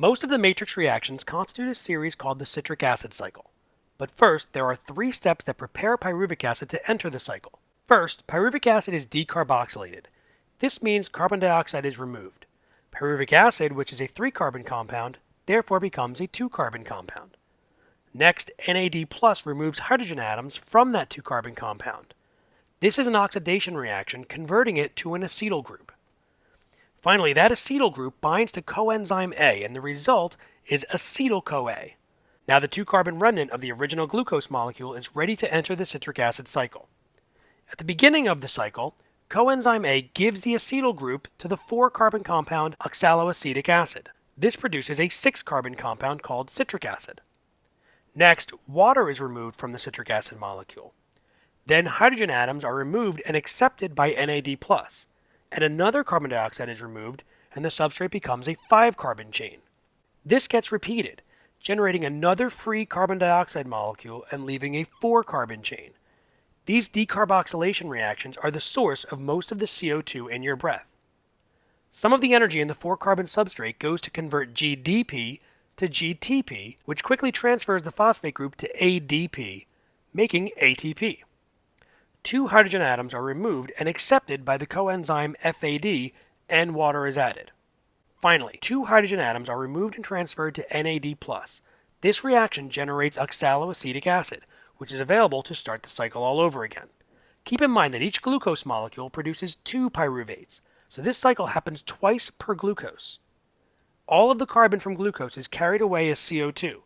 Most of the matrix reactions constitute a series called the citric acid cycle. But first, there are 3 steps that prepare pyruvic acid to enter the cycle. First, pyruvic acid is decarboxylated. This means carbon dioxide is removed. Pyruvic acid, which is a 3-carbon compound, therefore becomes a 2-carbon compound. Next, NAD+ removes hydrogen atoms from that 2-carbon compound. This is an oxidation reaction, converting it to an acetyl group. Finally, that acetyl group binds to coenzyme A, and the result is acetyl-CoA. Now the 2-carbon remnant of the original glucose molecule is ready to enter the citric acid cycle. At the beginning of the cycle, coenzyme A gives the acetyl group to the 4-carbon compound oxaloacetic acid. This produces a 6-carbon compound called citric acid. Next, water is removed from the citric acid molecule. Then hydrogen atoms are removed and accepted by NAD+, and another carbon dioxide is removed, and the substrate becomes a 5-carbon chain. This gets repeated, generating another free carbon dioxide molecule and leaving a 4-carbon chain. These decarboxylation reactions are the source of most of the CO2 in your breath. Some of the energy in the 4-carbon substrate goes to convert GDP to GTP, which quickly transfers the phosphate group to ADP, making ATP. 2 hydrogen atoms are removed and accepted by the coenzyme FAD, and water is added. Finally, 2 hydrogen atoms are removed and transferred to NAD+. This reaction generates oxaloacetic acid, which is available to start the cycle all over again. Keep in mind that each glucose molecule produces 2 pyruvates, so this cycle happens twice per glucose. All of the carbon from glucose is carried away as CO2.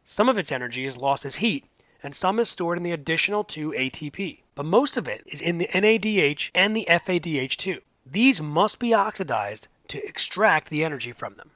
Some of its energy is lost as heat, and some is stored in the additional 2 ATP. But most of it is in the NADH and the FADH2. These must be oxidized to extract the energy from them.